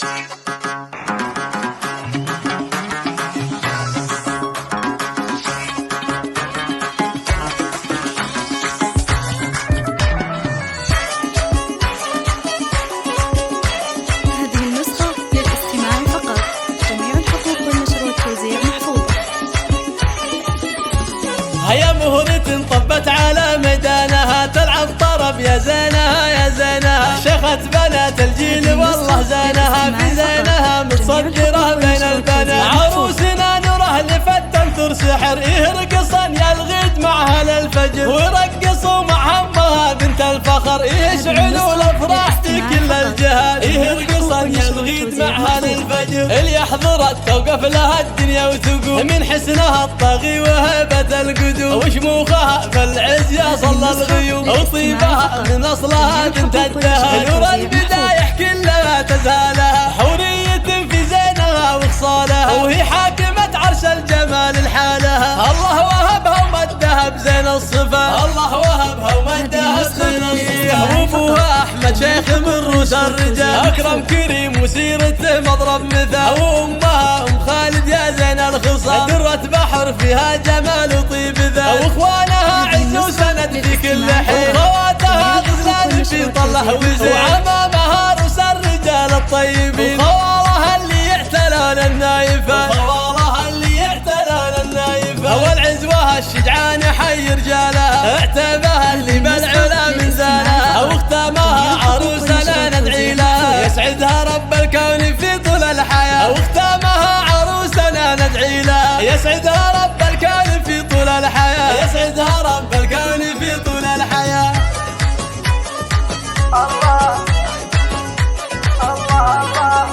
النسخة للاستماع فقط. جميع الحقوق والنشر والتوزيع محفوظة. هيا مهرة طبت على ميدانها، تلعب طرب يا زينها يا زينها، شيخة بنات الجيل والله زينها، في زينها متصدرة بين البنات، عروسنا نوره لفتن سحر، يرقصن يا الغيد معها للفجر، ويرقصوا مع امها بنت الفخر، يشعلوا الافراح في كل الجهات، يرقصن يا الغيد معها للفجر، اللي يحضرت توقف لها الدنيا وتقوم، من حسنها الطاغي وهيبة القدوم، وشموخها في العز يا صلى الغيوم، وطيبها من اصلها بنت الدهر، نور البدايح كلها تزهالها، حورية في زينها وخصالها، وهي حاكمة عرش الجمال لحالها، الله وهبها ومدها بزين الصفا، الله وهبها ومدها بزين الصفا، وابوها احمد شيخ من روس الرجال، اكرم كريم وسيرته مضرب مثال، وامها ام خالد يا زين الخصال، درة بحر فيها جمال وطيب ذا، واخوانها عز وسند في كل حين، وخواتها غزلان في طله وزين، وعمامها روس الرجال الطيبين، وخوالها اللي يعتلون النايفات، وخوالها اللي يعتلون النايفات، والعزوة الشجعان حي رجالها، اعتبها اللي بالعلا من زانها، واختامها عروسنا ندعي لها، يسعدها رب الكون في طول الحياة، واختامها عروسنا ندعي لها، يسعدها رب الكون في طول الحياة، يسعدها رب الكون في طول الحياة. الله الله الله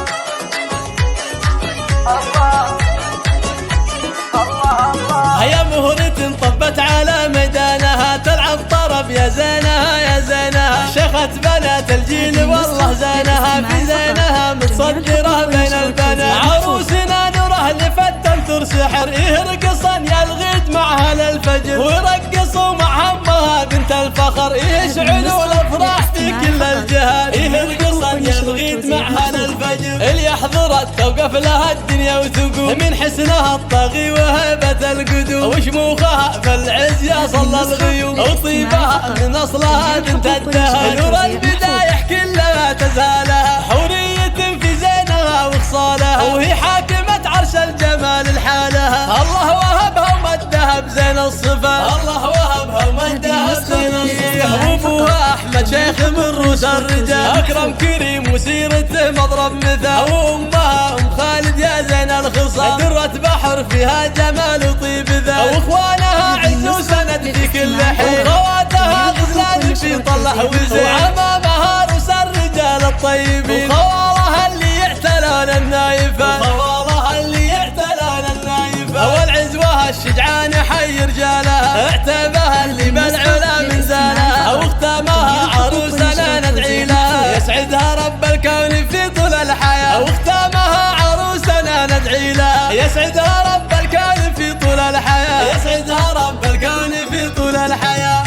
الله الله. هيا مهرة طبت على ميدانها، تلعب طرب يا زينها يا زينها، شيخة بنات الجيل والله زينها، في زينها متصدرة بين البنات، عروسنا نوره لفتن سحر، يرقصن يا الغيد معها للفجر، ويرقصوا مع امها بنت الفخر، يشعلوا الافراح في كل الجهات، يرقصن يا الغيد معها للفجر، اللي يحضرت توقف لها الدنيا وتقوم، من حسنها الطاغي وهيبة القدوم، وشموخها في العز يا صلى الغيوم، وطيبها من اصلها بنت الدهر، نور البدايح كلها تزهالها، حورية في زينها وخصالها، وهي حاكمة عرش الجمال لحالها، الله وهبها ومدها بزين الصفا، الله وهبها ومدها بزين الصفا، وابوها احمد شيخ من روس الرجال، اكرم كريم وسيرته مضرب مثال، وامها ام خالد يا زين الخصال، درة بحر فيها جمال وطيب ذا، واخوانها عز وسند في كل حين، وخواتها غزلان في طله وزين، وعمامها روس الرجال الطيبين، وخوالها اللي يعتلون النايفات، وخوالها اللي يعتلون النايفات، والعزوة الشجعان حي رجالها، اعتبها اللي بالعلا من زانها، واختامها عروسنا ندعي لها، يسعدها رب الكون في طول الحياة، واختامها عروسنا ندعي لها، يسعدها رب الكون في طول الحياة، يسعدها رب الكون في طول الحياة.